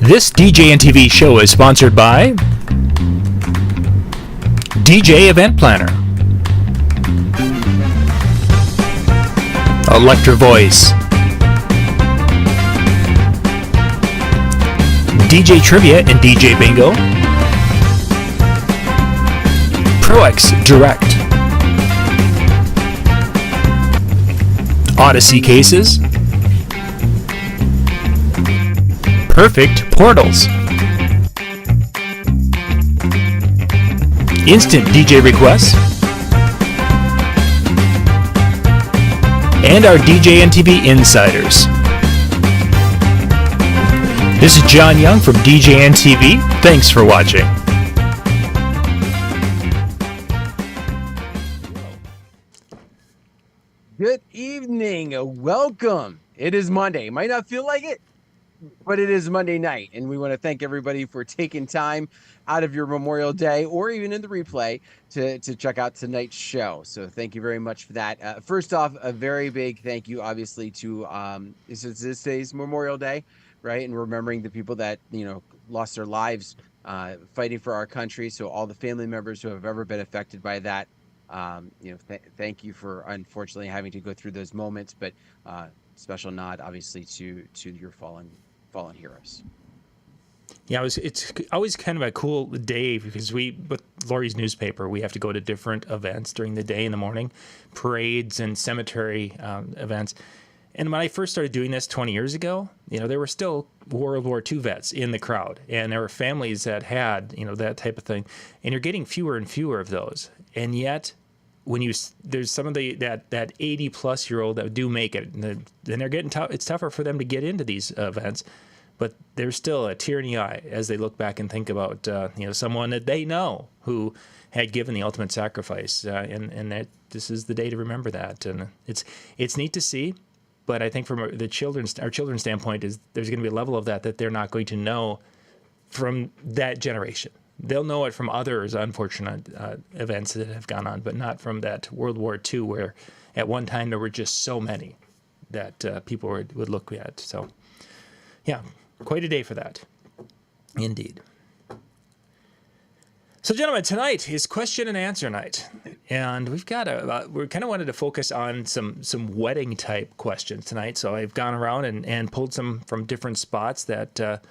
This DJNTV show is sponsored by DJ Event Planner, Electra Voice, DJ Trivia and DJ Bingo, ProX Direct, Odyssey Cases, Perfect Portals, Instant DJ Requests, and our DJNTV Insiders. This is John Young from DJNTV. Thanks for watching. Good evening. Welcome. It is Monday. Might not feel like it, but it is Monday night, and we want to thank everybody for taking time out of your Memorial Day or even in the replay to check out tonight's show. So thank you very much for that. First off, a very big thank you, obviously, to this day's Memorial Day, right? And remembering the people that, lost their lives fighting for our country. So all the family members who have ever been affected by that, thank you for unfortunately having to go through those moments. But special nod, obviously, to your fallen heroes. Yeah, it's always kind of a cool day because with Lori's newspaper, we have to go to different events during the day in the morning, parades and cemetery events. And when I first started doing this 20 years ago, there were still World War II vets in the crowd, and there were families that had, that type of thing. And you're getting fewer and fewer of those. And yet, there's some of that 80 plus year old that do make it, and they're getting tough. It's tougher for them to get into these events, but there's still a tear in the eye as they look back and think about someone that they know who had given the ultimate sacrifice, and that this is the day to remember that. And it's neat to see, but I think from our children's standpoint is there's going to be a level of that they're not going to know from that generation. They'll know it from others unfortunate events that have gone on, but not from that World War II where at one time there were just so many that people would look at. So, yeah, quite a day for that. Indeed. So, gentlemen, tonight is question and answer night, and we've got we kind of wanted to focus on some wedding type questions tonight. So I've gone around and pulled some from different spots that.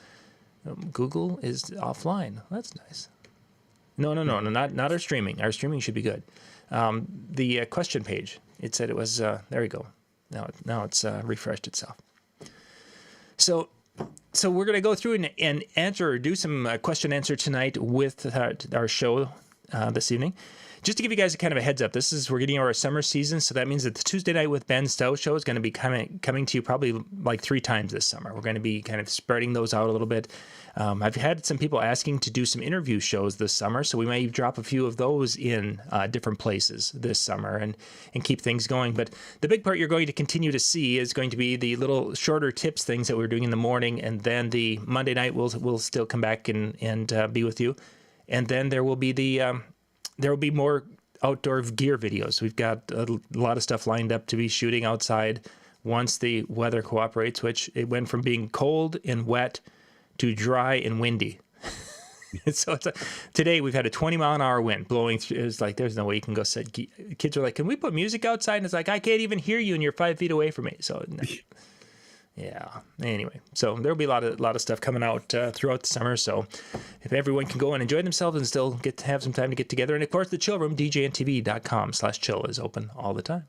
Google is offline. That's nice. No, not our streaming. Our streaming should be good. The question page, it said it was, there we go. Now it's refreshed itself. So we're going to go through and answer or do some question answer tonight with our show this evening. Just to give you guys a kind of a heads up, we're getting our summer season, so that means that the Tuesday Night with Ben Stowe show is going to be coming to you probably like 3 times this summer. We're going to be kind of spreading those out a little bit. I've had some people asking to do some interview shows this summer, so we may drop a few of those in different places this summer and keep things going. But the big part you're going to continue to see is going to be the little shorter tips things that we're doing in the morning, and then the Monday night we'll still come back and be with you. And then there will be there will be more outdoor gear videos. We've got a lot of stuff lined up to be shooting outside once the weather cooperates, which it went from being cold and wet to dry and windy. So today we've had a 20-mile-an-hour wind blowing through. It's like there's no way you can go sit. Kids are like, can we put music outside? And it's like, I can't even hear you and you're 5 feet away from me. So no. Yeah. Anyway, so there'll be a lot of stuff coming out throughout the summer. So if everyone can go and enjoy themselves and still get to have some time to get together, and of course the chill room, DJNTV.com/chill is open all the time.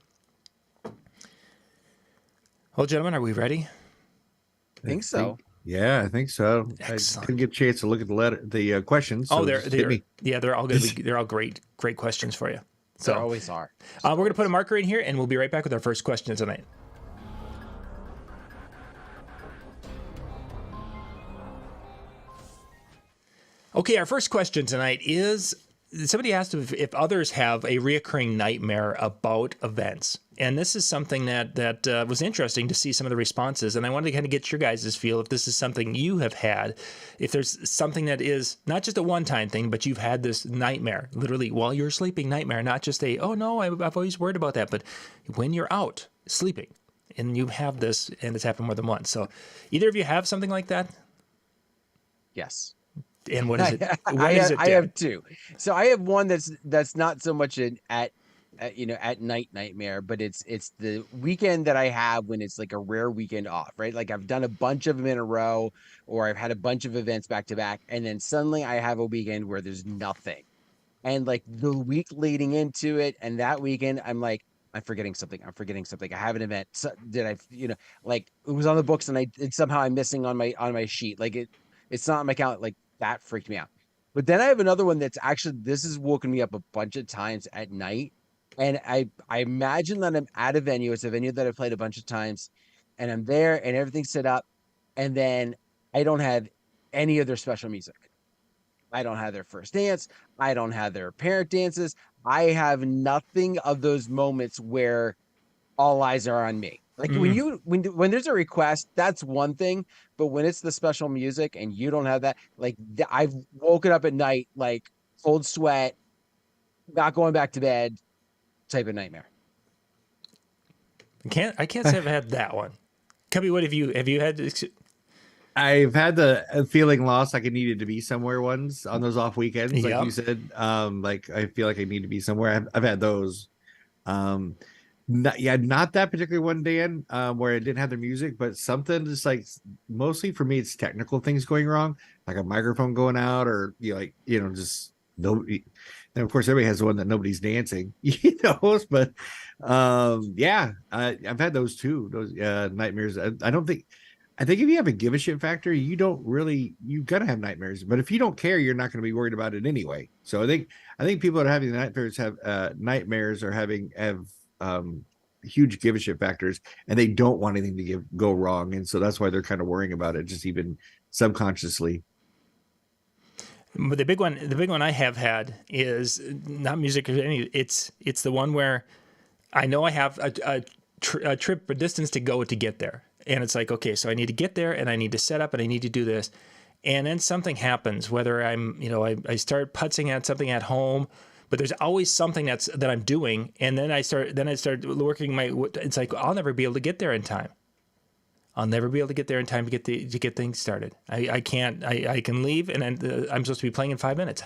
Well, gentlemen, are we ready? I think so. Yeah, I think so. Excellent. I didn't get a chance to look at the questions. So so they're all going to be they're all great questions for you. So They always are. We're going to put a marker in here, and we'll be right back with our first question tonight. Okay, our first question tonight is, somebody asked if others have a reoccurring nightmare about events. And this is something that was interesting to see some of the responses. And I wanted to kind of get your guys' feel if this is something you have had, if there's something that is not just a one-time thing, but you've had this nightmare, literally while you're sleeping nightmare, not just oh no, I've always worried about that, but when you're out sleeping and you have this and it's happened more than once. So either of you have something like that? Yes. And what is it? I have two. So I have one that's not so much an at night nightmare, but it's the weekend that I have when it's like a rare weekend off, right? Like I've done a bunch of them in a row, or I've had a bunch of events back to back, and then suddenly I have a weekend where there's nothing. And like the week leading into it, and that weekend, I'm like, I'm forgetting something. I'm forgetting something. I have an event. So, did I, like it was on the books, and somehow I'm missing on my sheet. Like it's not on my calendar. Like that freaked me out. But then I have another one that's actually this has woken me up a bunch of times at night, and I imagine that I'm at a venue. It's a venue that I've played a bunch of times, and I'm there, and everything's set up, and then I don't have any of their special music. I don't have their first dance. I don't have their parent dances. I have nothing of those moments where all eyes are on me. Like when there's a request, that's one thing, but when it's the special music and you don't have that, like I've woken up at night like cold sweat, not going back to bed, type of nightmare. I can't say I've had that one. Cubbie, what have you had? I've had the feeling lost, like I needed to be somewhere once on those off weekends, like Yep. you said. Like I feel like I need to be somewhere. I've had those. Not that particular one, Dan, where I didn't have the music, but something just like mostly for me, it's technical things going wrong, like a microphone going out, or just nobody. And of course, everybody has the one that nobody's dancing, But I've had those too. Those nightmares. I think if you have a give a shit factor, you gotta have nightmares. But if you don't care, you're not going to be worried about it anyway. So I think people that are having the nightmares have nightmares or have huge give a shit factors, and they don't want anything to go wrong, and so that's why they're kind of worrying about it, just even subconsciously. But the big one I have had is not music or any. It's the one where I know I have a trip, a distance to go to get there. And it's like, okay, so I need to get there and I need to set up and I need to do this. And then something happens, whether I'm, I start putzing at something at home, but there's always something that I'm doing. And then I start working it's like, I'll never be able to get there in time. I'll never be able to get there in time to get things started. I can't, I can leave and I'm supposed to be playing in 5 minutes.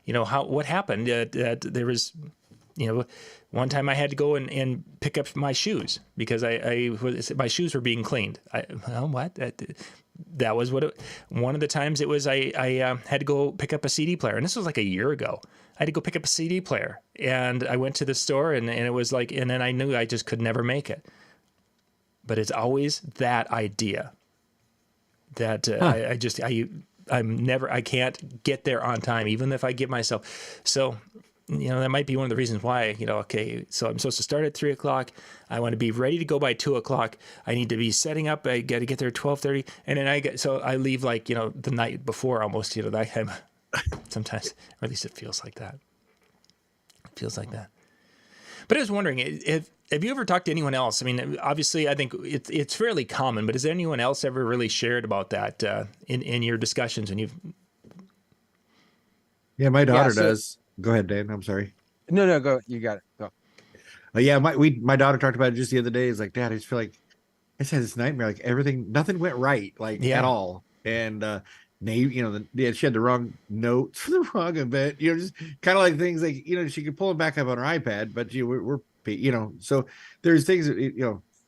What happened? There was, one time I had to go and pick up my shoes because my shoes were being cleaned. What? That was one of the times it was, I had to go pick up a CD player, and this was like a year ago. I had to go pick up a CD player, and I went to the store and it was like, and then I knew I just could never make it. But it's always that idea that I can't get there on time, even if I give myself. So, that might be one of the reasons why, okay, so I'm supposed to start at 3:00. I want to be ready to go by 2:00. I need to be setting up. I got to get there at 12:30. And then I leave like, the night before almost, that I'm sometimes, or at least it feels like that. It feels like that. But I was wondering, have you ever talked to anyone else? I mean, obviously, I think it's fairly common, but has anyone else ever really shared about that in your discussions? And Yeah, my daughter does. Go ahead, Dan. I'm sorry. No, go. You got it. Go. My daughter talked about it just the other day. It's like, Dad, I just feel like I just had this nightmare. Like nothing went right, at all. And she had the wrong notes for the wrong event. Just kind of like things like she could pull them back up on her iPad, but we're so there's things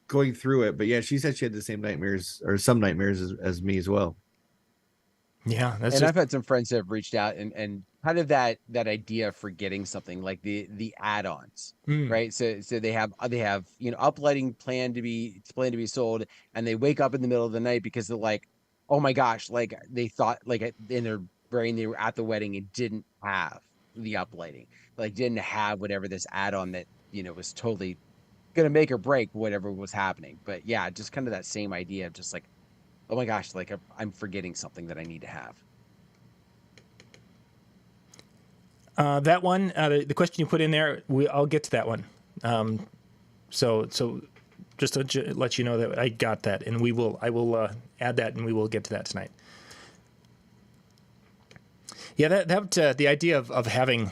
going through it. But yeah, she said she had the same nightmares or some nightmares as me as well. Yeah, I've had some friends that have reached out and kind of that idea of forgetting something like the add-ons, right? So they have uplighting planned to be sold, and they wake up in the middle of the night because they're like, oh my gosh, like they thought like in their brain they were at the wedding and didn't have the uplighting, like didn't have whatever this add-on that was totally gonna make or break whatever was happening. But yeah, just kind of that same idea of just like, oh my gosh, like I'm forgetting something that I need to have. That one, the question you put in there, I'll get to that one. So just to let you know that I got that, and I will add that, and we will get to that tonight. Yeah, that the idea of having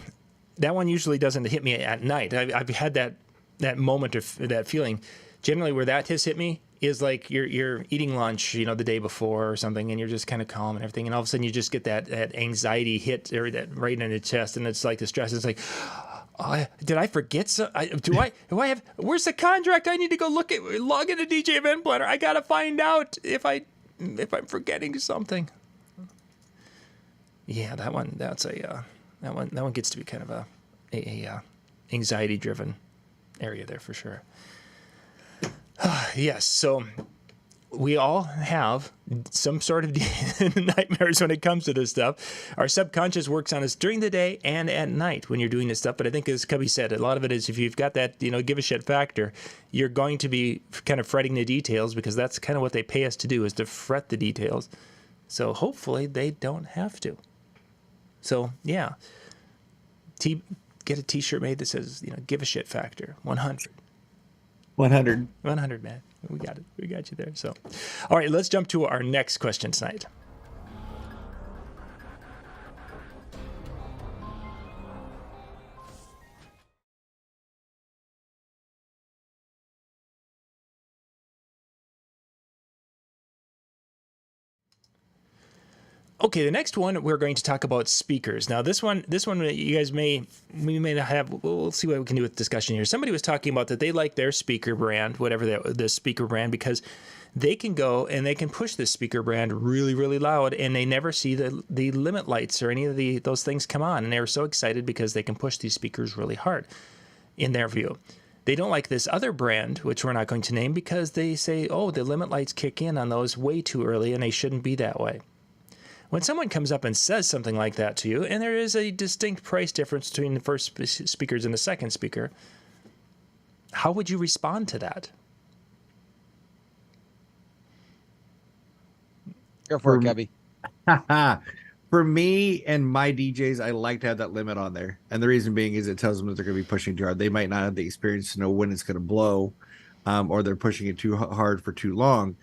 that one usually doesn't hit me at night. I've had that moment of that feeling generally where that has hit me is like you're eating lunch, the day before or something, and you're just kind of calm and everything, and all of a sudden you just get that anxiety hit or that right in the chest, and it's like the stress. It's like, oh, did I forget? Do I have? Where's the contract? I need to go log into DJ Event Planner. I gotta find out if I'm forgetting something. Yeah, that one. That's that one gets to be kind of a anxiety driven area there for sure. Yes, so we all have some sort of nightmares when it comes to this stuff. Our subconscious works on us during the day and at night when you're doing this stuff. But I think, as Cubbie said, a lot of it is if you've got that, give a shit factor, you're going to be kind of fretting the details, because that's kind of what they pay us to do, is to fret the details. So hopefully they don't have to. So yeah, get a T-shirt made that says, give a shit factor, 100. 100. 100, man. We got it. We got you there. So, all right, let's jump to our next question tonight. Okay, the next one we're going to talk about speakers. Now, this one, you guys we may not have. We'll see what we can do with discussion here. Somebody was talking about that they like their speaker brand, whatever the speaker brand, because they can go and they can push this speaker brand really, really loud, and they never see the limit lights or any of those things come on, and they were so excited because they can push these speakers really hard, in their view. They don't like this other brand, which we're not going to name, because they say, oh, the limit lights kick in on those way too early, and they shouldn't be that way. When someone comes up and says something like that to you, and there is a distinct price difference between the first speakers and the second speaker, how would you respond to that? Go for it, Cubbie. For me and my DJs, I like to have that limit on there. And the reason being is it tells them that they're going to be pushing too hard. They might not have the experience to know when it's going to blow, or they're pushing it too hard for too long.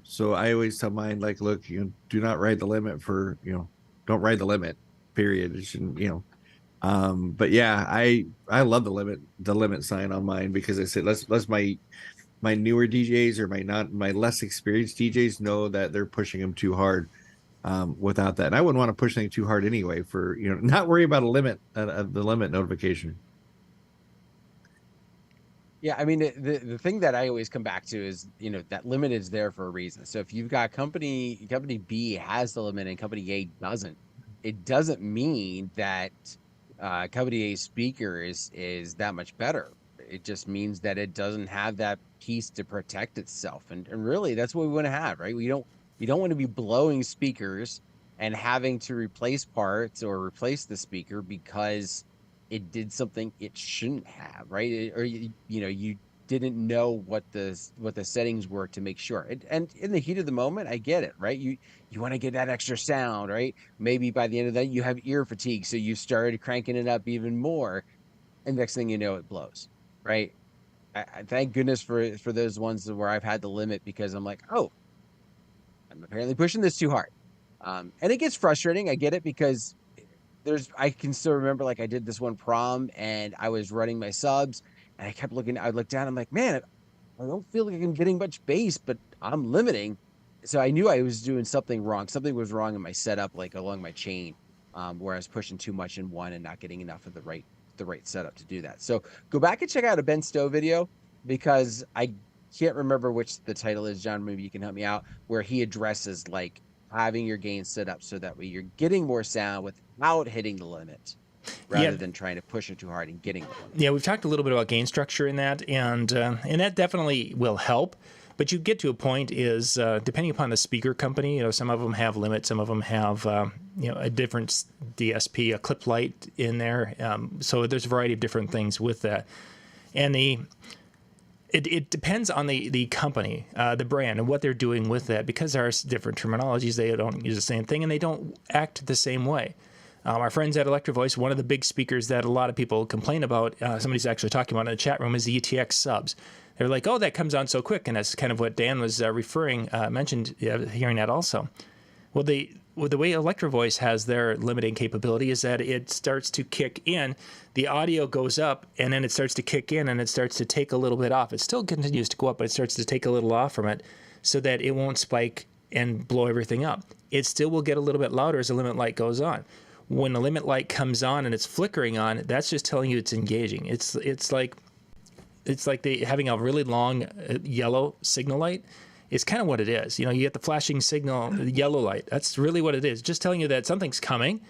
So I always tell mine, like, look, do not ride the limit don't ride the limit, period. It shouldn't, but yeah, I love the limit sign on mine, because I said, let's my newer DJs or my less experienced DJs know that they're pushing them too hard, without that. And I wouldn't want to push anything too hard anyway, for, not worry about the limit notification. Yeah, I mean, the thing that I always come back to is, that limit is there for a reason. So if you've got company B has the limit and company A doesn't, it doesn't mean that company A's speaker is that much better. It just means that it doesn't have that piece to protect itself. And really, that's what we want to have, right? You don't want to be blowing speakers and having to replace parts or replace the speaker because it did something it shouldn't have, right? Or you didn't know what the settings were to make sure. And in the heat of the moment, I get it, right? You want to get that extra sound, right? Maybe by the end of that, you have ear fatigue, so you started cranking it up even more, and next thing you know, it blows, right? I thank goodness for those ones where I've had the limit, because I'm like, oh, I'm apparently pushing this too hard, and it gets frustrating. I get it, because I can still remember, like, I did this one prom and I was running my subs and I looked down, I'm like, man, I don't feel like I'm getting much bass, but I'm limiting. So I knew I was doing something wrong. Something was wrong in my setup, like along my chain, where I was pushing too much in one and not getting enough of the right setup to do that. So go back and check out a Ben Stowe video, because I can't remember which the title is. John, maybe you can help me out, where he addresses, like, having your gain set up so that way you're getting more sound without hitting the limit, rather than trying to push it too hard and getting the limit. Yeah, we've talked a little bit about gain structure in that, and that definitely will help. But you get to a point is, depending upon the speaker company, some of them have limits, some of them have, a different DSP, a clip light in there. So there's a variety of different things with that. And it depends on the company, the brand, and what they're doing with that, because there are different terminologies. They don't use the same thing, and they don't act the same way. Our friends at Electro Voice, one of the big speakers that a lot of people complain about, somebody's actually talking about in the chat room, is the ETX subs. They're like, oh, that comes on so quick, and that's kind of what Dan was mentioned, hearing that also. Well, the way Electro Voice has their limiting capability is that it starts to kick in, the audio goes up, and then it starts to kick in, and it starts to take a little bit off. It still continues to go up, but it starts to take a little off from it so that it won't spike and blow everything up. It still will get a little bit louder as the limit light goes on. When the limit light comes on and it's flickering on, that's just telling you it's engaging. It's like having a really long yellow signal light. It's kind of what it is. You get the flashing signal, the yellow light. That's really what it is. Just telling you that something's coming,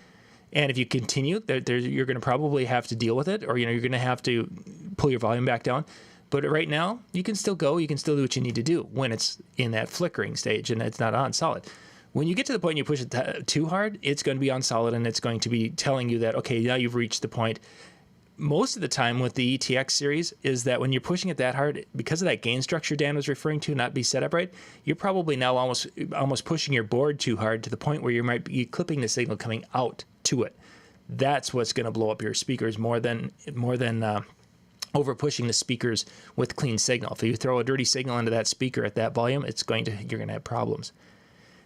and if you continue, you're going to probably have to deal with it, or you're going to have to pull your volume back down. But right now, you can still go. You can still do what you need to do when it's in that flickering stage and it's not on solid. When you get to the point and you push it too hard, it's going to be on solid, and it's going to be telling you that, okay, now you've reached the point. Most of the time with the ETX series is that when you're pushing it that hard, because of that gain structure Dan was referring to, not be set up right, you're probably now almost pushing your board too hard to the point where you might be clipping the signal coming out to it. That's what's going to blow up your speakers more than over pushing the speakers with clean signal. If you throw a dirty signal into that speaker at that volume, you're going to have problems.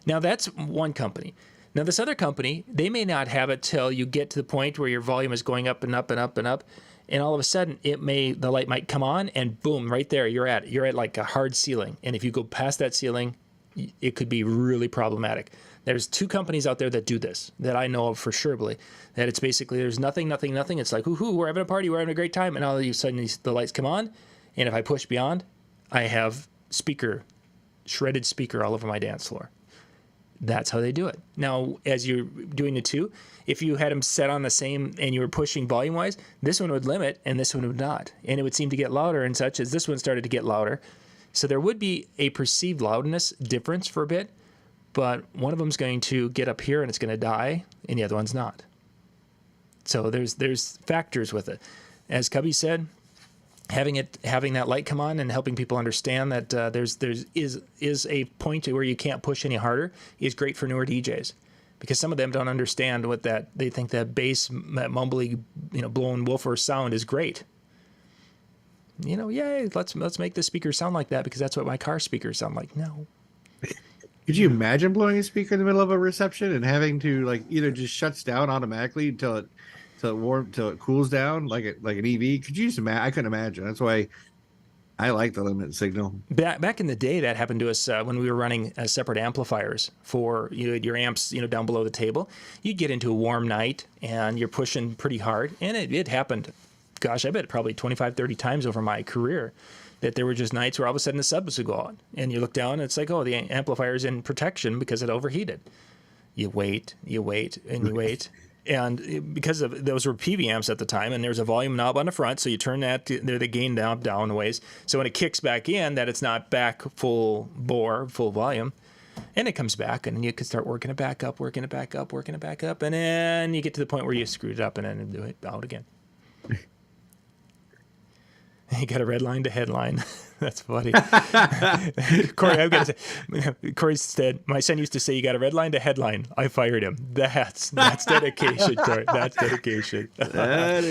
Now, that's one company. Now, this other company, they may not have it till you get to the point where your volume is going up and up and up and up, and all of a sudden, the light might come on, and boom, right there, you're at like a hard ceiling. And if you go past that ceiling, it could be really problematic. There's two companies out there that do this, that I know of for surely, that it's basically there's nothing. It's like, woohoo, we're having a party, we're having a great time, and all of a sudden, the lights come on, and if I push beyond, I have shredded speaker all over my dance floor. That's how they do it. Now, as you're doing the two, if you had them set on the same and you were pushing volume-wise, this one would limit and this one would not. And it would seem to get louder and such as this one started to get louder. So there would be a perceived loudness difference for a bit, but one of them's going to get up here and it's going to die, and the other one's not. So there's factors with it. As Cubbie said, having that light come on and helping people understand that there is a point where you can't push any harder is great for newer DJs, because some of them don't understand what they think that bass, that mumbly, blowing woofer sound is great. Yay, let's make the speaker sound like that because that's what my car speakers sound like. No. Could you imagine blowing a speaker in the middle of a reception and having to either just shuts down automatically until it cools down like an EV? Could you just imagine? I couldn't imagine. That's why I like the limit signal. Back in the day, that happened to us when we were running separate amplifiers for your amps, down below the table. You'd get into a warm night and you're pushing pretty hard, and it happened. Gosh, I bet probably 25, 30 times over my career that there were just nights where all of a sudden the subs would go on, and you look down and it's like, oh, the amplifier's in protection because it overheated. You wait, and you wait. And because of those were PV amps at the time, and there's a volume knob on the front, so you turn the gain knob down a ways. So when it kicks back in, that it's not back full bore, full volume, and it comes back, and then you can start working it back up, and then you get to the point where you screwed it up, and then do it out again. You got a red line to headline. That's funny. Corey, I've got to say, Corey said, my son used to say, you got a red line to headline. I fired him. That's dedication, Corey. That's dedication. That's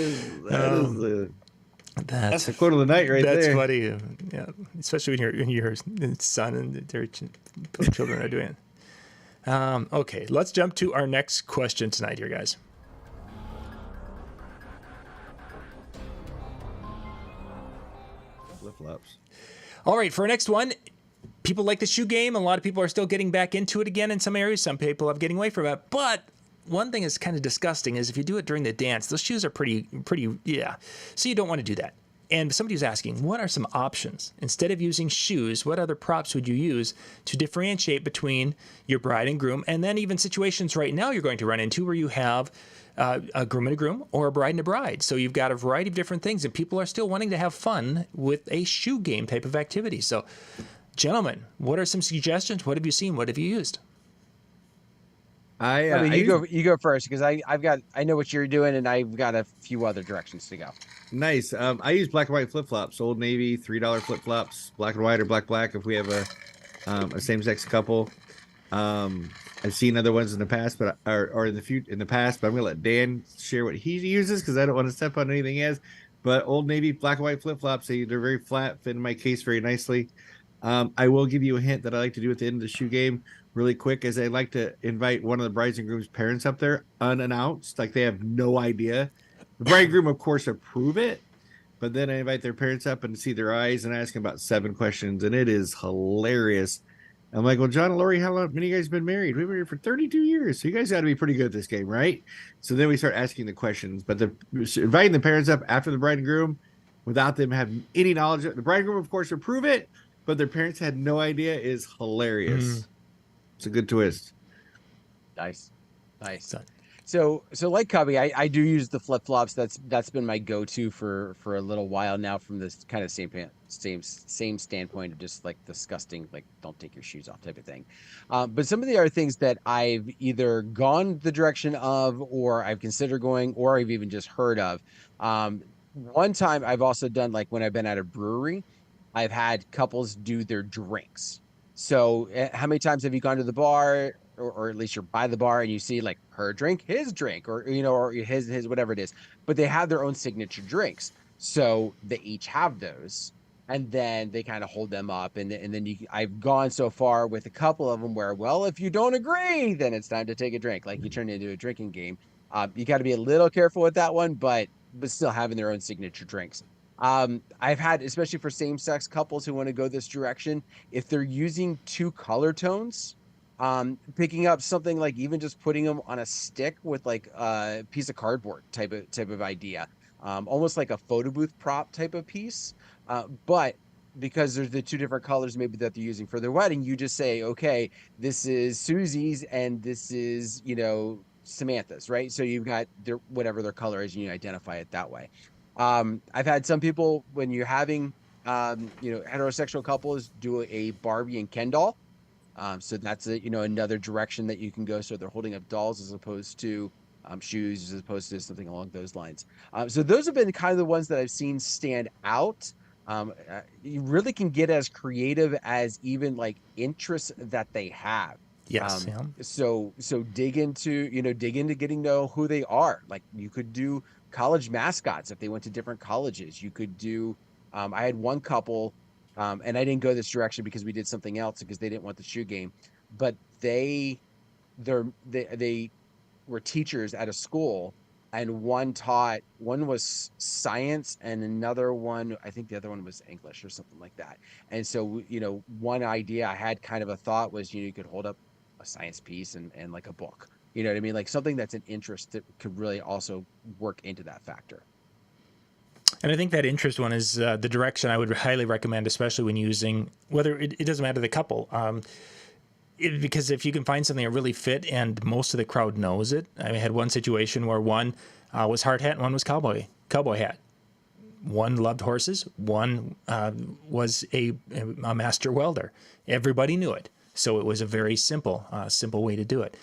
the quote of the night right there. That's funny. Yeah. Especially when your son and their children are doing it. Okay, let's jump to our next question tonight here, guys. Flip-flops. All right, for our next one, people like the shoe game. A lot of people are still getting back into it again in some areas. Some people are getting away from it. But one thing that's kind of disgusting is if you do it during the dance, those shoes are pretty, yeah. So you don't want to do that. And somebody was asking, what are some options? Instead of using shoes, what other props would you use to differentiate between your bride and groom? And then even situations right now you're going to run into where you have a groom and a groom or a bride and a bride. So you've got a variety of different things, and people are still wanting to have fun with a shoe game type of activity. So, gentlemen, what are some suggestions? What have you seen? What have you used? You go first, because I know what you're doing, and I've got a few other directions to go. Nice. I use black and white flip-flops, Old Navy, $3 flip-flops, black and white or black if we have a same-sex couple. I've seen other ones in the past, but in the past, but I'm gonna let Dan share what he uses because I don't want to step on anything he has. But Old Navy black and white flip-flops, they're very flat, fit in my case very nicely. I will give you a hint that I like to do at the end of the shoe game really quick is I like to invite one of the brides and groom's parents up there unannounced. Like they have no idea. The bride and groom, of course, approve it, but then I invite their parents up and see their eyes and ask them about 7 questions, and it is hilarious. I'm like, well, John and Lori, how long many of you guys been married? We've been married for 32 years. So you guys got to be pretty good at this game, right? So then we start asking the questions, but inviting the parents up after the bride and groom without them having any knowledge. The bride and groom, of course, approve it, but their parents had no idea is hilarious. It's a good twist. Nice. So like Cubbie, I do use the flip flops. That's been my go-to for a little while now, from this kind of same standpoint of just like disgusting, like don't take your shoes off type of thing. But some of the other things that I've either gone the direction of, or I've considered going, or I've even just heard of. One time I've also done, like when I've been at a brewery, I've had couples do their drinks. So how many times have you gone to the bar, or at least you're by the bar, and you see like her drink, his drink, or or his whatever it is, but they have their own signature drinks. So they each have those, and then they kind of hold them up, and then I've gone so far with a couple of them where, well, if you don't agree, then it's time to take a drink. Like you turn it into a drinking game. You got to be a little careful with that one, but still having their own signature drinks. I've had, especially for same-sex couples who want to go this direction, if they're using 2 color tones, picking up something like even just putting them on a stick with like a piece of cardboard type of idea, almost like a photo booth prop type of piece. But because there's the 2 different colors maybe that they're using for their wedding, you just say, okay, this is Susie's and this is, Samantha's, right? So you've got whatever their color is, and you identify it that way. I've had some people, when you're having, heterosexual couples, do a Barbie and Ken doll. So that's another direction that you can go. So they're holding up dolls as opposed to shoes, as opposed to something along those lines. So those have been kind of the ones that I've seen stand out. You really can get as creative as even like interests that they have. Yes. So dig into getting to know who they are. Like you could do college mascots if they went to different colleges. You could do. I had one couple. And I didn't go this direction because we did something else, because they didn't want the shoe game, but they were teachers at a school, and one was science and another one, I think the other one was English or something like that. And so, one idea I had, kind of a thought, was, you could hold up a science piece and like a book, you know what I mean? Like something that's an interest that could really also work into that factor. And I think that interest one is the direction I would highly recommend, especially when using, whether it doesn't matter the couple. Because if you can find something that really fit and most of the crowd knows it. I had one situation where one was hard hat and one was cowboy hat. One loved horses, one was a master welder. Everybody knew it. So it was a very simple way to do it.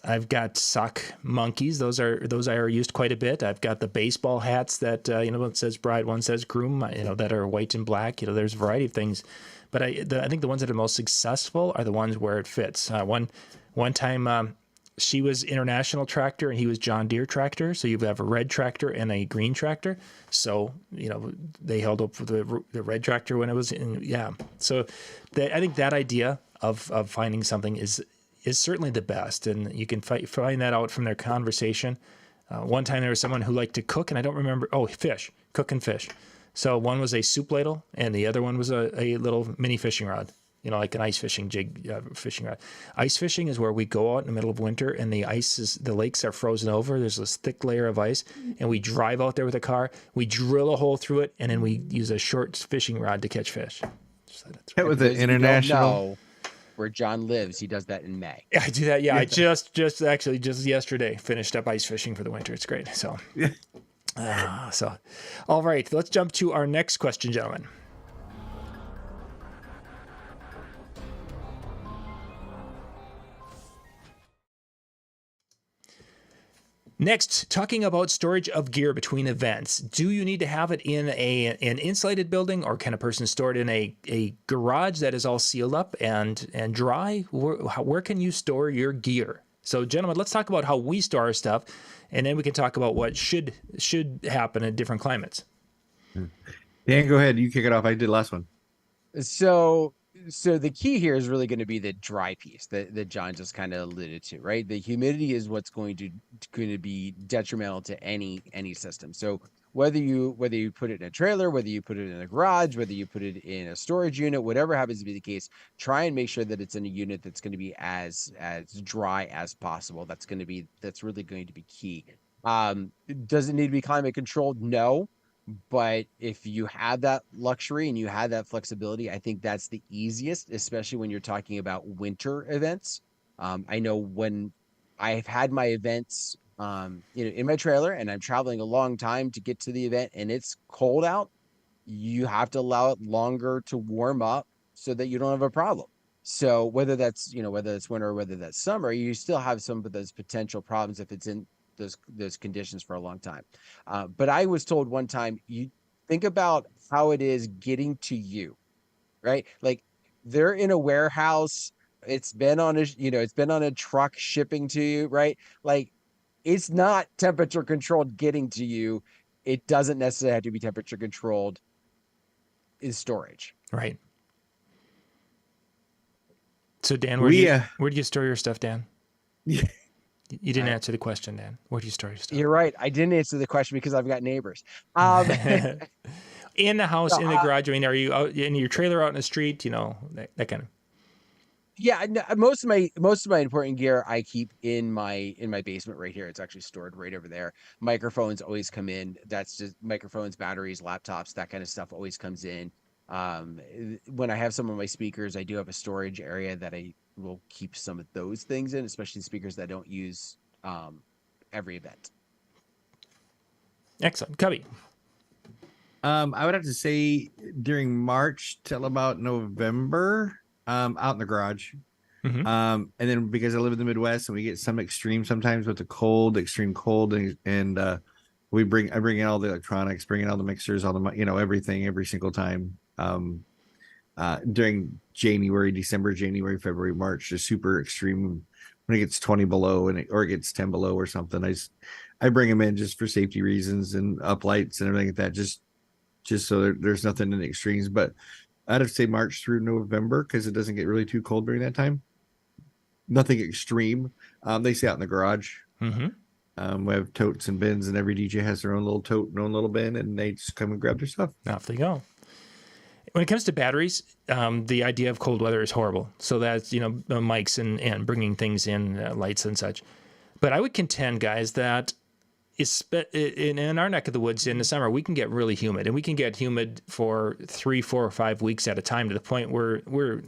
I've got sock monkeys. Those are used quite a bit. I've got the baseball hats that one says bride, one says groom. That are white and black. There's a variety of things, but I think the ones that are most successful are the ones where it fits. One time, she was International Tractor and he was John Deere Tractor. So you have a red tractor and a green tractor. So they held up for the red tractor when it was in. Yeah. So I think that idea of finding something is certainly the best, and you can find that out from their conversation. One time there was someone who liked to cook, and I don't remember. Oh, cook and fish. So one was a soup ladle, and the other one was a little mini fishing rod, like an ice fishing jig fishing rod. Ice fishing is where we go out in the middle of winter, and the lakes are frozen over. There's this thick layer of ice, and we drive out there with a car. We drill a hole through it, and then we use a short fishing rod to catch fish. So that was the international. Where John lives, he does that in May. I do that. Yeah, I just yesterday finished up ice fishing for the winter. It's great. So, all right, let's jump to our next question, gentlemen. Next, talking about storage of gear between events. Do you need to have it in an insulated building, or can a person store it in a garage that is all sealed up and dry? Where can you store your gear? So, gentlemen, let's talk about how we store our stuff, and then we can talk about what should happen in different climates. Dan, go ahead. You kick it off. I did last one. So, so the key here is really going to be the dry piece that John just kind of alluded to, right? The humidity is what's going to be detrimental to any system. So whether you put it in a trailer, whether you put it in a garage, whether you put it in a storage unit, whatever happens to be the case, try and make sure that it's in a unit that's going to be as dry as possible. That's really going to be key. Does it need to be climate controlled? No. But if you have that luxury and you have that flexibility, I think that's the easiest, especially when you're talking about winter events. I know when I've had my events, in my trailer and I'm traveling a long time to get to the event and it's cold out, you have to allow it longer to warm up so that you don't have a problem. So whether it's winter or whether that's summer, you still have some of those potential problems if it's in those conditions for a long time. But I was told one time, you think about how it is getting to you, right? Like they're in a warehouse. It's been on a truck shipping to you, right? Like it's not temperature controlled getting to you. It doesn't necessarily have to be temperature controlled in storage. Right. So Dan, where do you store your stuff, Dan? Yeah. You didn't answer the question, Dan. Where do you store your stuff? You're right. I didn't answer the question because I've got neighbors. In the house, in the garage. I mean, are you out in your trailer out in the street? You know, that kind of. Yeah, most of my important gear I keep in my basement right here. It's actually stored right over there. Microphones always come in. That's just microphones, batteries, laptops, that kind of stuff always comes in. When I have some of my speakers, I do have a storage area that I will keep some of those things in, especially speakers that I don't use every event. Excellent. Cubbie. I would have to say during March till about November, out in the garage. Mm-hmm. And then because I live in the Midwest and we get some extreme sometimes with the cold, extreme cold, and I bring in all the electronics, bring in all the mixers, all the everything every single time. During December, January, February, March, just super extreme when it gets 20 below or it gets 10 below or something. I bring them in just for safety reasons and up lights and everything like that. Just so there's nothing in the extremes, but I'd have to say March through November because it doesn't get really too cold during that time. Nothing extreme. They stay out in the garage. Mm-hmm. We have totes and bins, and every DJ has their own little tote and own little bin, and they just come and grab their stuff. Off they go. When it comes to batteries, the idea of cold weather is horrible. So that's, mics and bringing things in, lights and such. But I would contend, guys, that in our neck of the woods in the summer, we can get really humid, and we can get humid for 3, 4, or 5 weeks at a time to the point where we're,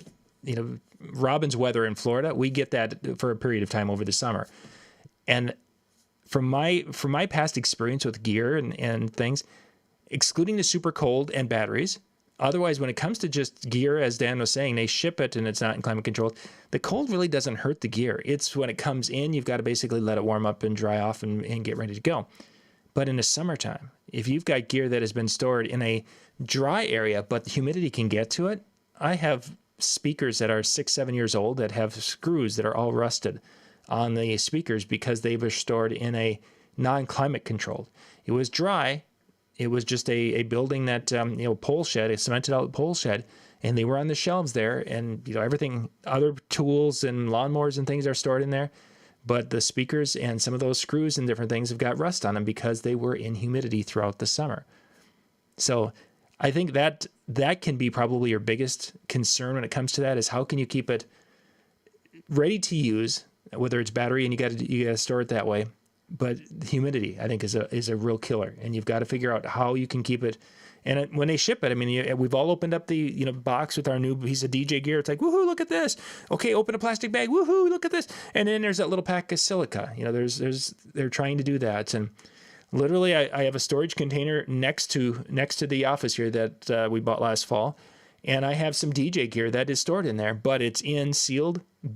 Robin's weather in Florida, we get that for a period of time over the summer. And from my past experience with gear and things, excluding the super cold and batteries, otherwise, when it comes to just gear, as Dan was saying, they ship it and it's not in climate controlled. The cold really doesn't hurt the gear. It's when it comes in, you've got to basically let it warm up and dry off and get ready to go. But in the summertime, if you've got gear that has been stored in a dry area, but the humidity can get to it, I have speakers that are 6, 7 years old that have screws that are all rusted on the speakers because they were stored in a non-climate controlled. It was dry. It was just a building that, pole shed, a cemented out pole shed, and they were on the shelves there, and, everything, other tools and lawnmowers and things are stored in there. But the speakers and some of those screws and different things have got rust on them because they were in humidity throughout the summer. So I think that can be probably your biggest concern when it comes to that is how can you keep it ready to use, whether it's battery and you got to store it that way. But humidity, I think, is a real killer, and you've got to figure out how you can keep it. And when they ship it, I mean, we've all opened up the box with our new piece of DJ gear. It's like, woohoo, look at this. Okay, open a plastic bag. Woohoo, look at this. And then there's that little pack of silica. They're trying to do that. And literally, I have a storage container next to the office here that we bought last fall, and I have some DJ gear that is stored in there, but it's in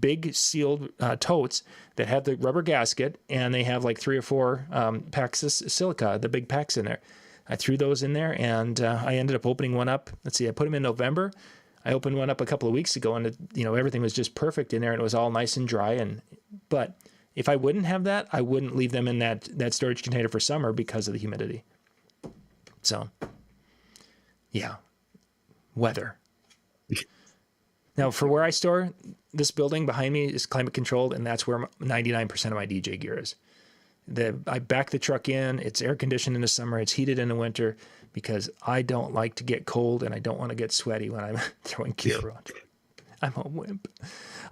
big sealed totes that have the rubber gasket, and they have like 3 or 4 packs of silica, the big packs in there. I threw those in there, and I ended up opening one up. Let's see, I put them in November. I opened one up a couple of weeks ago, and everything was just perfect in there, and it was all nice and dry. But if I wouldn't have that, I wouldn't leave them in that storage container for summer because of the humidity. So, yeah, weather. Now, for where I store this building behind me is climate controlled, and that's where 99% of my DJ gear is. I back the truck in. It's air conditioned in the summer. It's heated in the winter because I don't like to get cold and I don't want to get sweaty when I'm throwing gear around. I'm a wimp.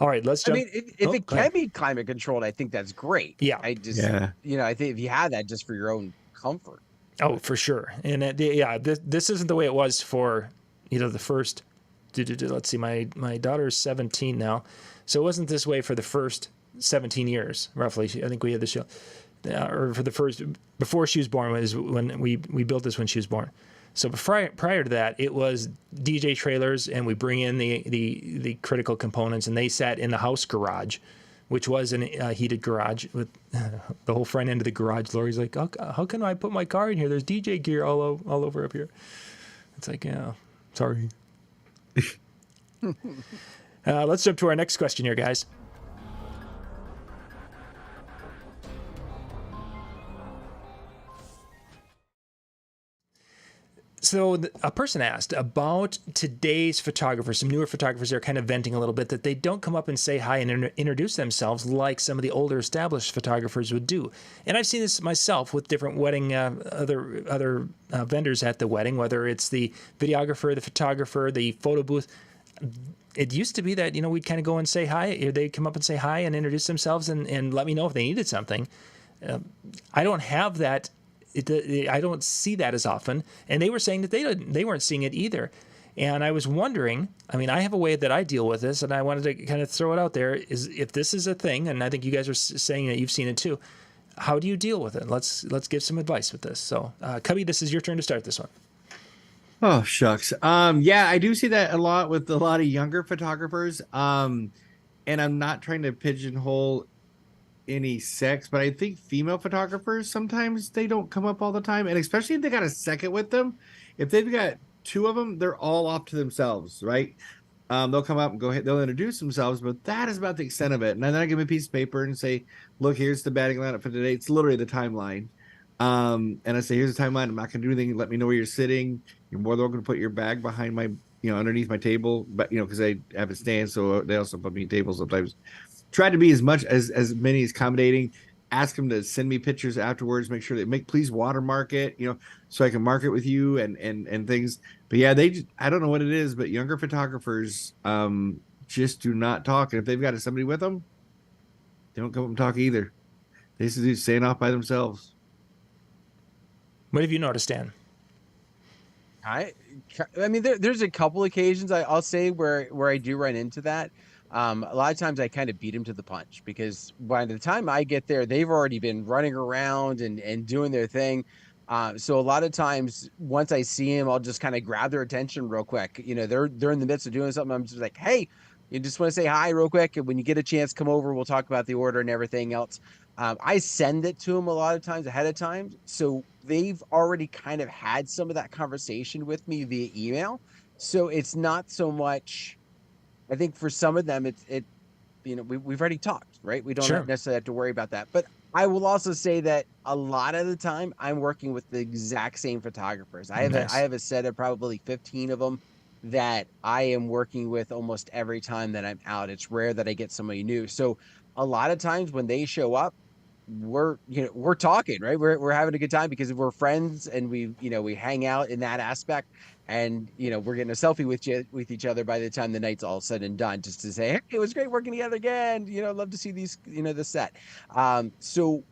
All right, let's jump. I mean, if it can be climate controlled, I think that's great. Yeah. I just, I think if you have that just for your own comfort. Oh, for sure. And this isn't the way it was for, the first, let's see, my daughter's 17 now. So it wasn't this way for the first 17 years, roughly. I think we had the show. Or for the first, before she was born, was when we built this when she was born. So prior to that, it was DJ trailers, and we bring in the critical components, and they sat in the house garage, which was a heated garage with the whole front end of the garage. Lori's like, how can I put my car in here? There's DJ gear all over up here. It's like, yeah, sorry. Let's jump to our next question here, guys. So a person asked about today's photographers, some newer photographers that are kind of venting a little bit, that they don't come up and say hi and introduce themselves like some of the older established photographers would do. And I've seen this myself with different wedding, other vendors at the wedding, whether it's the videographer, the photographer, the photo booth. It used to be that, we'd kind of go and say hi. They'd come up and say hi and introduce themselves and let me know if they needed something. I don't have that. I don't see that as often. And they were saying that they weren't seeing it either. And I was wondering, I have a way that I deal with this, and I wanted to kind of throw it out there, is if this is a thing, and I think you guys are saying that you've seen it too, how do you deal with it? Let's give some advice with this. So, Cubbie, this is your turn to start this one. Oh, shucks. Yeah, I do see that a lot with a lot of younger photographers. And I'm not trying to pigeonhole any sex, but I think female photographers, sometimes they don't come up all the time. And especially if they got a second with them, if they've got two of them, they're all off to themselves, right? They'll come up and go ahead, they'll introduce themselves, but that is about the extent of it. And then I give them a piece of paper and say, look, here's the batting lineup for today. It's literally the timeline. And I say, here's the timeline. I'm not going to do anything. Let me know where you're sitting. You're more than welcome to put your bag behind my, underneath my table, but, because I have a stand. So they also put me in tables sometimes. Try to be as many as accommodating. Ask them to send me pictures afterwards. Make sure please watermark it, so I can mark it with you and things. But yeah, I don't know what it is, but younger photographers just do not talk. And if they've got somebody with them, they don't come up and talk either. They just do staying off by themselves. What have you noticed, Dan? There's a couple occasions I'll say where I do run into that. A lot of times I kind of beat them to the punch, because by the time I get there, they've already been running around and doing their thing. So a lot of times once I see them, I'll just kind of grab their attention real quick. They're in the midst of doing something. I'm just like, hey, you just want to say hi real quick. And when you get a chance, come over, we'll talk about the order and everything else. I send it to them a lot of times ahead of time. So they've already kind of had some of that conversation with me via email. So it's not so much, I think for some of them, we've already talked, right? We don't necessarily have to worry about that. But I will also say that a lot of the time I'm working with the exact same photographers. I have a set of probably 15 of them that I am working with almost every time that I'm out. It's rare that I get somebody new. So a lot of times when they show up, we're talking, right? We're having a good time because we're friends, and we hang out in that aspect. And, we're getting a selfie with each other by the time the night's all said and done, just to say, hey, it was great working together again. Love to see these, the set. So,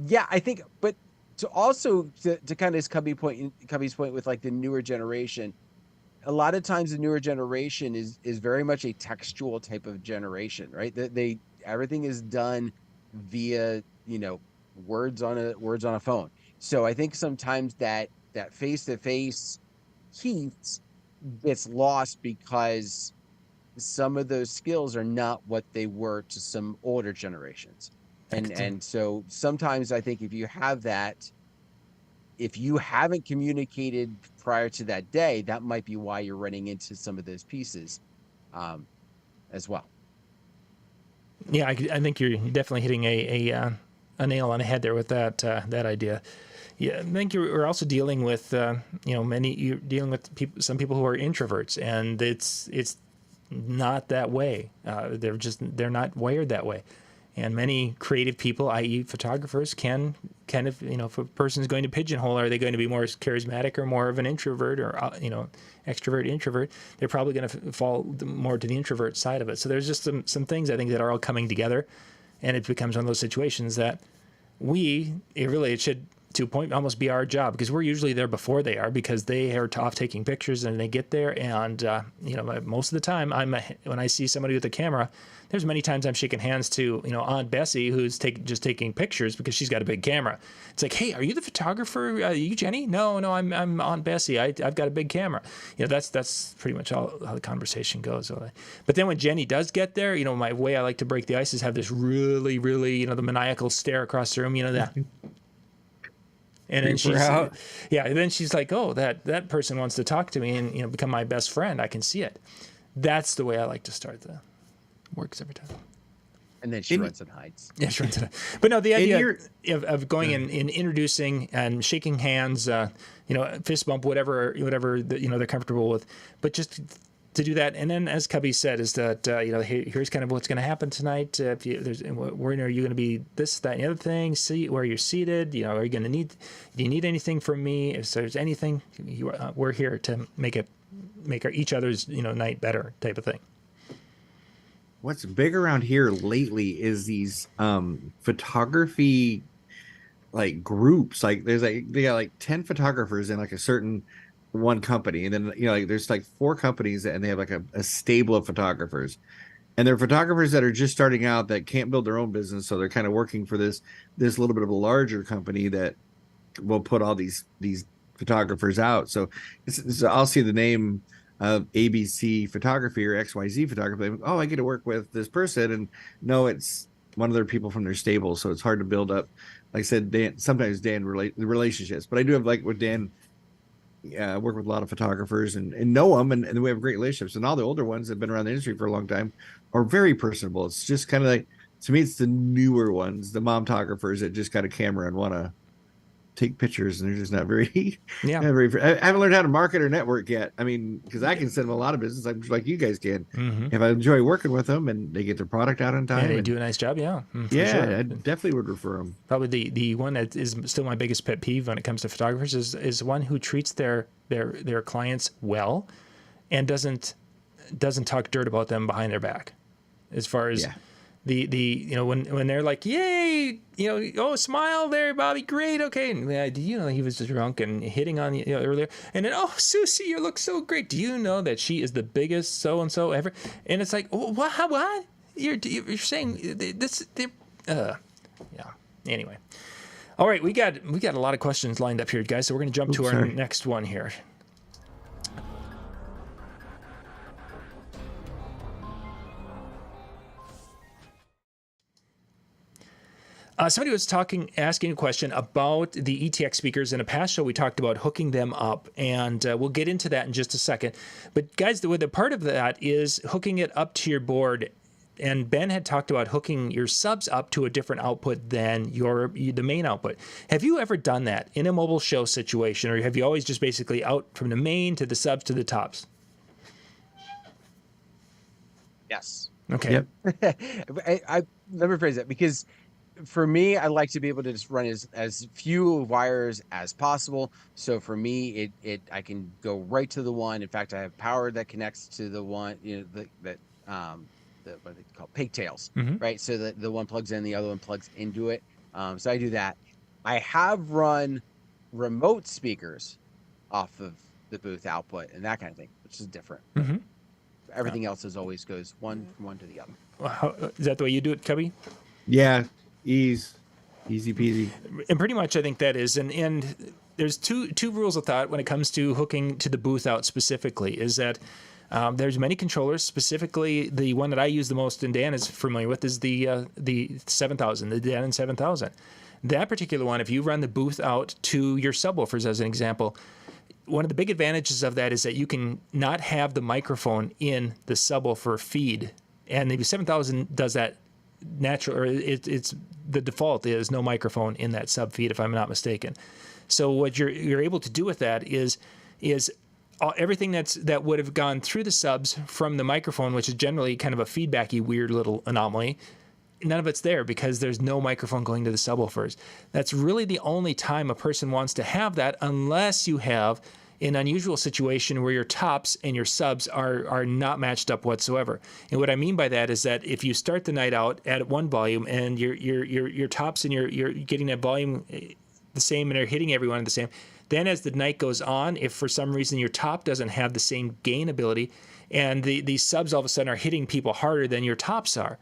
yeah, I think, but to also to kind of Cubbie's point with like the newer generation, a lot of times the newer generation is very much a textual type of generation, right? Everything is done via, words on a phone. So I think sometimes that face-to-face heat gets lost because some of those skills are not what they were to some older generations. And so sometimes I think if you have that, if you haven't communicated prior to that day, that might be why you're running into some of those pieces as well. Yeah, I think you're definitely hitting a nail on the head there with that idea. Yeah, I think you're also dealing with you're dealing with some people who are introverts, and it's not that way. They're not wired that way. And many creative people, i.e. photographers, can kind of, if a person is going to pigeonhole, are they going to be more charismatic or more of an introvert or, extrovert, introvert? They're probably going to fall more to the introvert side of it. So there's just some things I think that are all coming together, and it becomes one of those situations that it should, to a point, almost be our job, because we're usually there before they are, because they are off taking pictures and they get there. And, most of the time when I see somebody with a camera, there's many times I'm shaking hands to, Aunt Bessie, who's just taking pictures because she's got a big camera. It's like, hey, are you the photographer? Are you Jenny? No, I'm Aunt Bessie. I've got a big camera. That's pretty much how the conversation goes. But then when Jenny does get there, my way I like to break the ice is have this really, really, the maniacal stare across the room, that. And then she's like, oh, that person wants to talk to me and, become my best friend. I can see it. That's the way I like to start. Works every time. And then she runs and hides. Yeah, she runs and hides. But no, the idea of going and introducing and shaking hands, fist bump, whatever they're comfortable with, but just to do that. And then, as Cubbie said, is that here's kind of what's going to happen tonight. Are you going to be this, that, and the other thing? See where you're seated. Are you going to need? Do you need anything from me? If there's anything, we're here to make each other's night better, type of thing. What's big around here lately is these photography like groups. Like they got like 10 photographers in like a certain one company, and then there's like 4 companies and they have like a stable of photographers, and they're photographers that are just starting out that can't build their own business, so they're kind of working for this little bit of a larger company that will put all these photographers out. So I'll see the name of ABC Photography or XYZ Photography. Oh, I get to work with this person, and no, it's one of their people from their stable. So it's hard to build up. Like I said, Dan relate the relationships, but I do have, like with Dan, I work with a lot of photographers and know them, and we have great relationships. And all the older ones that have been around the industry for a long time are very personable. It's just kind of like, to me, it's the newer ones, the momtographers that just got a camera and want to take pictures, and they're just not very, I haven't learned how to market or network yet. I mean, because I can send them a lot of business, I'm just like you guys can. Mm-hmm. If I enjoy working with them and they get their product out on time, they do a nice job. Sure. I definitely would refer them. Probably the one that is still my biggest pet peeve when it comes to photographers is one who treats their clients well and doesn't talk dirt about them behind their back, as far as when they're like, yay, oh, smile there, Bobby, great, okay. And, do you know he was drunk and hitting on you earlier? And then, oh, Susie, you look so great. Do you know that she is the biggest so and so ever? And it's like, oh, what? You're saying this? Anyway, all right, we got a lot of questions lined up here, guys. So we're going to jump to our next one here. Somebody was asking a question about the ETX speakers. In a past show, we talked about hooking them up, and we'll get into that in just a second. But guys, the part of that is hooking it up to your board. And Ben had talked about hooking your subs up to a different output than the main output. Have you ever done that in a mobile show situation, or have you always just basically out from the main to the subs to the tops? Yes. Okay. Yep. Let me phrase that, because for me, I like to be able to just run as few wires as possible. So for me, I can go right to the one. In fact, I have power that connects to the one, what they call pigtails, right? So that the one plugs in, the other one plugs into it. So I do that. I have run remote speakers off of the booth output and that kind of thing, which is different. Mm-hmm. Everything else always goes one from one to the other. Well, is that the way you do it, Cubbie? Yeah. Easy peasy. And pretty much I think that is. And there's two rules of thought when it comes to hooking to the booth out specifically, is that there's many controllers. Specifically, the one that I use the most and Dan is familiar with is the 7000, the Denon 7000. That particular one, if you run the booth out to your subwoofers as an example, one of the big advantages of that is that you can not have the microphone in the subwoofer feed. And the 7000 does that natural, or it's the default is no microphone in that sub feed, if I'm not mistaken. So what you're able to do with that is everything that would have gone through the subs from the microphone, which is generally kind of a feedbacky, weird little anomaly, none of it's there because there's no microphone going to the subwoofers. That's really the only time a person wants to have that, unless you have an unusual situation where your tops and your subs are not matched up whatsoever. And what I mean by that is that if you start the night out at one volume and your tops and you're getting that volume the same and they're hitting everyone the same, then as the night goes on, if for some reason your top doesn't have the same gain ability and the subs all of a sudden are hitting people harder than your tops are,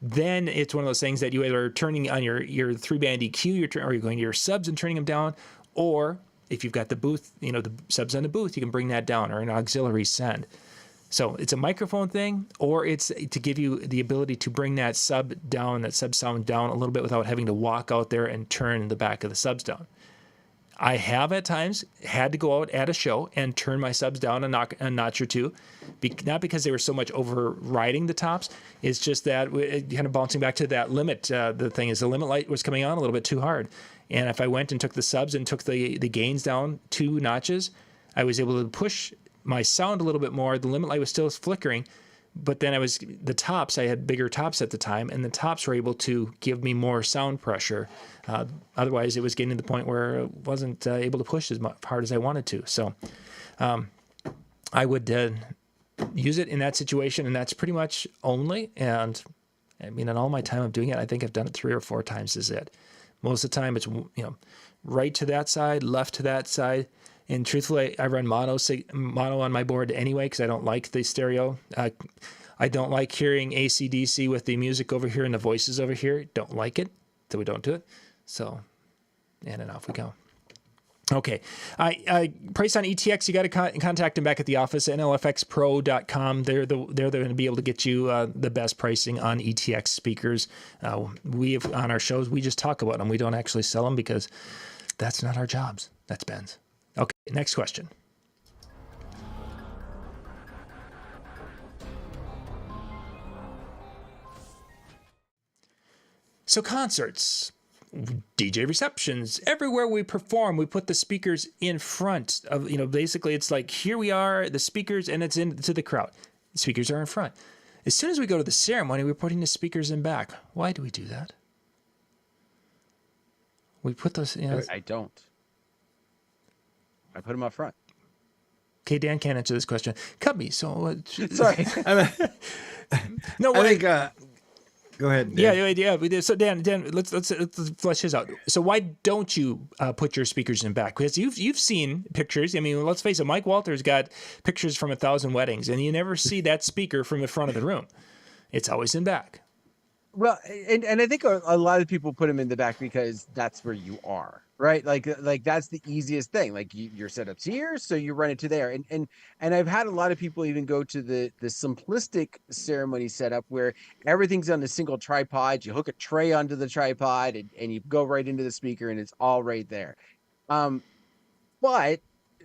then it's one of those things that you either are turning on your 3-band EQ, or you're going to your subs and turning them down, or if you've got the booth, the subs on the booth, you can bring that down, or an auxiliary send. So it's a microphone thing, or it's to give you the ability to bring that sub down, that sub sound down a little bit without having to walk out there and turn the back of the subs down. I have at times had to go out at a show and turn my subs down a notch or two, not because they were so much overriding the tops. It's just that kind of bouncing back to that limit. The thing is, the limit light was coming on a little bit too hard. And if I went and took the subs and took the gains down 2 notches, I was able to push my sound a little bit more. The limit light was still flickering, but then I had bigger tops at the time, and the tops were able to give me more sound pressure. Otherwise, it was getting to the point where I wasn't able to push as hard as I wanted to. So I would use it in that situation, and that's pretty much only. And I mean, in all my time of doing it, I think I've done it 3 or 4 times is it. Most of the time, it's right to that side, left to that side. And truthfully, I run mono on my board anyway because I don't like the stereo. I don't like hearing AC/DC with the music over here and the voices over here. Don't like it, so we don't do it. So, and off we go. Okay. Price on ETX, you got to contact them back at the office at nlfxpro.com. They're going to be able to get you the best pricing on ETX speakers. We have on our shows, we just talk about them. We don't actually sell them because that's not our jobs. That's Ben's. Okay, next question. So concerts, DJ receptions, everywhere we perform, we put the speakers in front of, basically it's like, here we are, the speakers, and it's into the crowd. The speakers are in front. As soon as we go to the ceremony, we're putting the speakers in back. Why do we do that? We put those, I don't. I put them up front. Okay, Dan can't answer this question. Cubbie, so... Sorry. No, I think... Go ahead, Dan. Yeah. So Dan, let's flesh his out. So why don't you put your speakers in back? Because you've seen pictures. I mean, let's face it. Mike Walter's got pictures from 1,000 weddings, and you never see that speaker from the front of the room. It's always in back. Well, and I think a lot of people put them in the back because that's where you are, right? Like that's the easiest thing. Like your setup's here, so you run it to there. And I've had a lot of people even go to the simplistic ceremony setup where everything's on a single tripod. You hook a tray onto the tripod and you go right into the speaker and it's all right there. But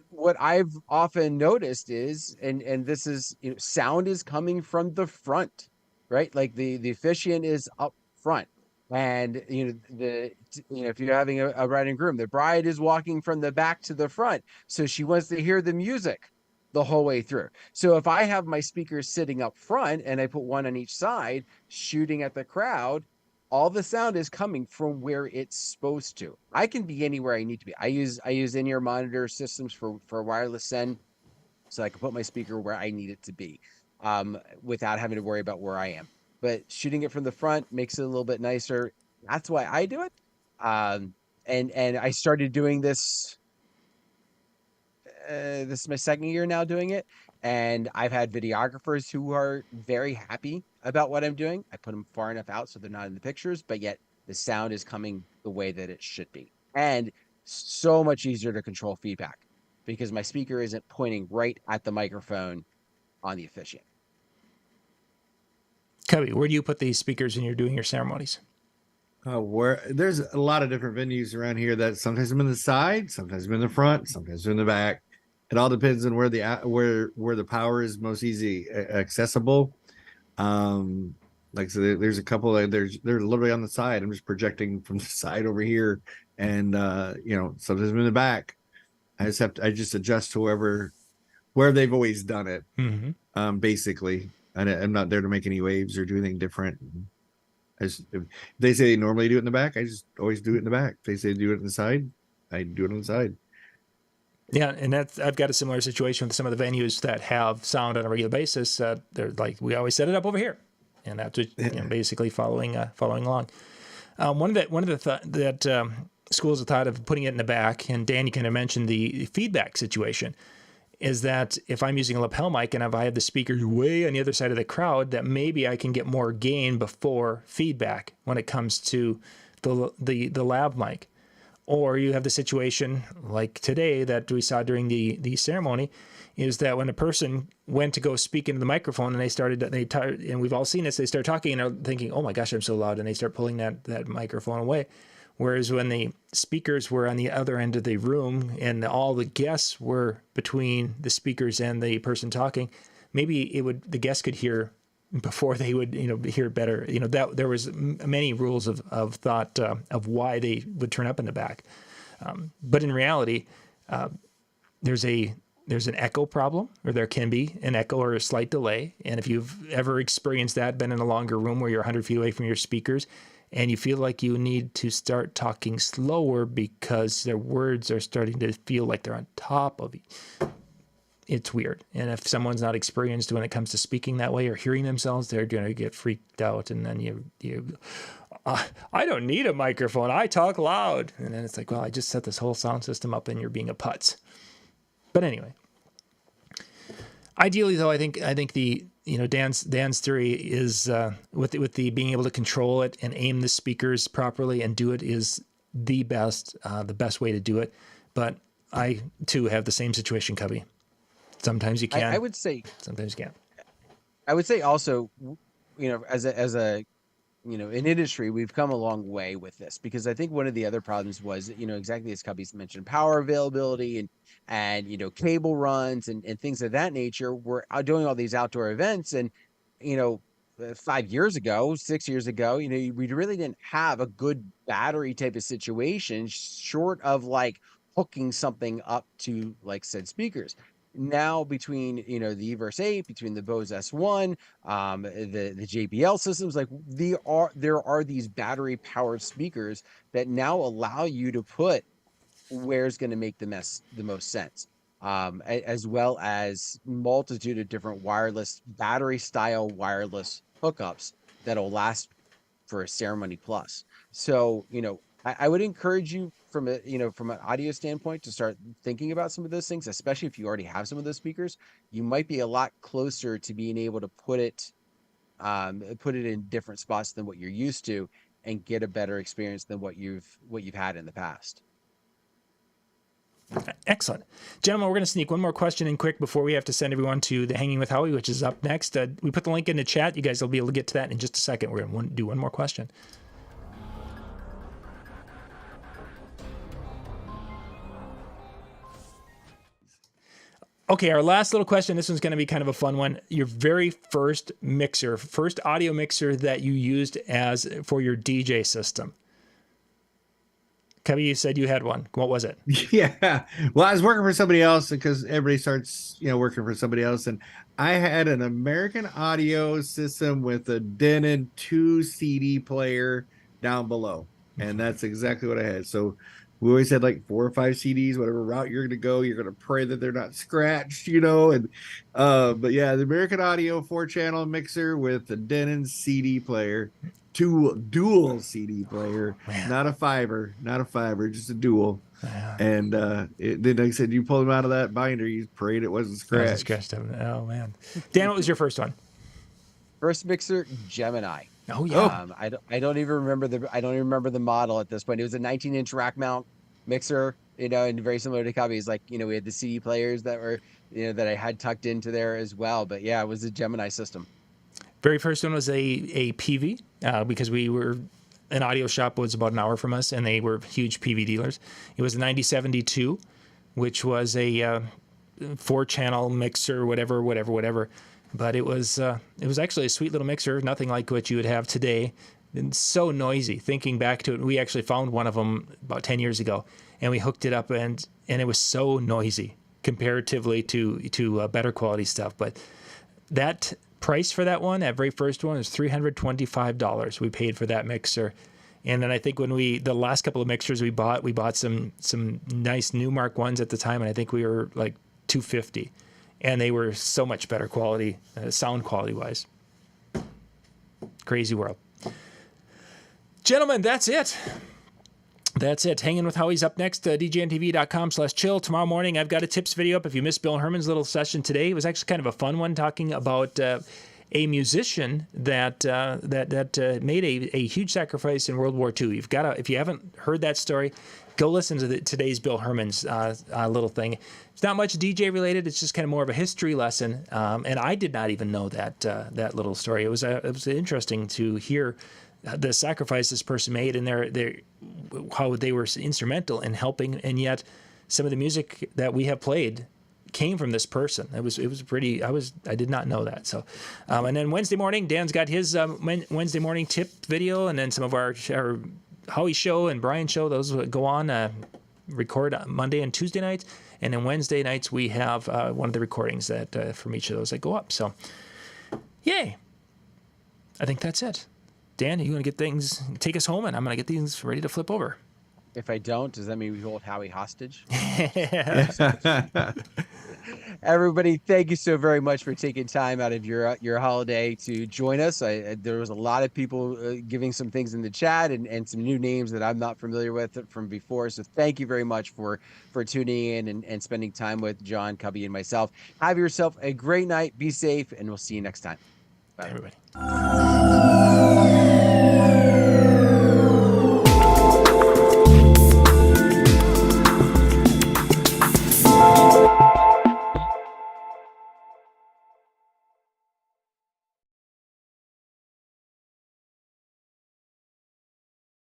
what I've often noticed is, and this is, sound is coming from the front. Right, like the officiant is up front, and if you're having a bride and groom, the bride is walking from the back to the front, so she wants to hear the music the whole way through. So if I have my speakers sitting up front and I put one on each side, shooting at the crowd, all the sound is coming from where it's supposed to. I can be anywhere I need to be. I use in-ear monitor systems for wireless send, so I can put my speaker where I need it to be. Without having to worry about where I am. But shooting it from the front makes it a little bit nicer. That's why I do it. And I started doing this. This is my second year now doing it. And I've had videographers who are very happy about what I'm doing. I put them far enough out so they're not in the pictures, but yet the sound is coming the way that it should be. And so much easier to control feedback because my speaker isn't pointing right at the microphone on the officiant. Cubbie, where do you put these speakers when you're doing your ceremonies? Where there's a lot of different venues around here that sometimes I'm in the side, sometimes I'm in the front, sometimes I'm in the back. It all depends on where the power is most easy accessible. Like so there's a couple that they're literally on the side. I'm just projecting from the side over here, and sometimes I'm in the back. I just adjust to wherever where they've always done it. Mm-hmm. Basically, I'm not there to make any waves or do anything different. If they say they normally do it in the back, I just always do it in the back. If they say do it on the side, I do it on the side. Yeah, and I've got a similar situation with some of the venues that have sound on a regular basis. They're like, we always set it up over here, and that's basically following along. One of the schools have thought of putting it in the back, and Dan, you kind of mentioned the feedback situation, is that if I'm using a lapel mic and if I have the speakers way on the other side of the crowd, that maybe I can get more gain before feedback when it comes to the lav mic. Or you have the situation like today that we saw during the ceremony, is that when a person went to go speak into the microphone and and we've all seen this, they start talking and they're thinking, oh my gosh, I'm so loud, and they start pulling that microphone away. Whereas when the speakers were on the other end of the room and all the guests were between the speakers and the person talking, maybe the guests could hear before they would hear better. That there was many rules of thought of why they would turn up in the back. But in reality, there's an echo problem, or there can be an echo or a slight delay. And if you've ever experienced that, been in a longer room where you're 100 feet away from your speakers, and you feel like you need to start talking slower because their words are starting to feel like they're on top of you, it's weird. And if someone's not experienced when it comes to speaking that way or hearing themselves, they're going to get freaked out. And then I don't need a microphone, I talk loud. And then it's like, well, I just set this whole sound system up and you're being a putz. But anyway, ideally though, I think the Dan's theory is with the being able to control it and aim the speakers properly and do it is the best way to do it. But I too have the same situation, Cubbie. Sometimes you can. I would say. Sometimes you can't. I would say also, as a in industry, we've come a long way with this, because I think one of the other problems was, exactly as Cubbie's mentioned, power availability and cable runs and things of that nature. We're doing all these outdoor events, and 5 years ago, 6 years ago, we really didn't have a good battery type of situation, short of like hooking something up to like said speakers. Now between the Everse 8, between the Bose S1, the JBL systems, like there are these battery powered speakers that now allow you to put where's going to make the most sense, as well as multitude of different wireless battery style wireless hookups that'll last for a ceremony plus. So I would encourage you from an audio standpoint to start thinking about some of those things, especially if you already have some of those speakers. You might be a lot closer to being able to put it in different spots than what you're used to, and get a better experience than what you've had in the past. Excellent. Gentlemen, we're going to sneak one more question in quick before we have to send everyone to the Hanging with Howie, which is up next. We put the link in the chat. You guys will be able to get to that in just a second. We're going to do one more question. Okay, our last little question. This one's going to be kind of a fun one. Your very first audio mixer that you used for your DJ system. Cubbie, you said you had one. What was it? Yeah. Well, I was working for somebody else, because everybody starts, working for somebody else. And I had an American Audio system with a Denon 2 CD player down below. And that's exactly what I had. So we always had like 4 or 5 CDs, whatever route you're going to go, you're going to pray that they're not scratched, and, but yeah, the American Audio 4-channel mixer with the Denon CD player, dual CD player, not a fiber, just a dual. And then like I said, you pulled them out of that binder, you prayed it wasn't scratched. Oh man. Dan, what was your first one? First mixer, Gemini. Oh yeah. I don't even remember the model at this point. It was a 19-inch rack mount mixer, and very similar to Cubbie's. Like, we had the CD players that were, that I had tucked into there as well. But yeah, it was a Gemini system. Very first one was a PV, because we were, an audio shop was about an hour from us, and they were huge PV dealers. It was a 9072, which was a 4-channel mixer, whatever. But it was actually a sweet little mixer, nothing like what you would have today. And so noisy. Thinking back to it, we actually found one of them about 10 years ago, and we hooked it up, and it was so noisy comparatively to better quality stuff. But that price for that one, that very first one, is $325 we paid for that mixer. And then I think when the last couple of mixers we bought some nice Newmark ones at the time, and I think we were like $250, and they were so much better quality, sound quality wise. Crazy world. Gentlemen, that's it. That's it. Hanging with Howie's up next. DJNTV.com/chill. Tomorrow morning, I've got a tips video up. If you missed Bill Herman's little session today, it was actually kind of a fun one, talking about a musician that made a huge sacrifice in World War II. If you haven't heard that story, go listen to today's Bill Herman's little thing. It's not much DJ related. It's just kind of more of a history lesson. And I did not even know that little story. It was interesting to hear the sacrifice this person made, and how they were instrumental in helping, and yet some of the music that we have played came from this person. It was pretty. I did not know that. So, and then Wednesday morning, Dan's got his Wednesday morning tip video, and then some of our Howie show and Brian show. Those go on record Monday and Tuesday nights, and then Wednesday nights we have one of the recordings that from each of those that go up. So, yay! I think that's it. Dan, you going to take us home, and I'm going to get things ready to flip over. If I don't, does that mean we hold Howie hostage? Everybody, thank you so very much for taking time out of your holiday to join us. There was a lot of people giving some things in the chat and some new names that I'm not familiar with from before. So thank you very much for tuning in and spending time with John, Cubbie, and myself. Have yourself a great night. Be safe, and we'll see you next time. Bye, everybody.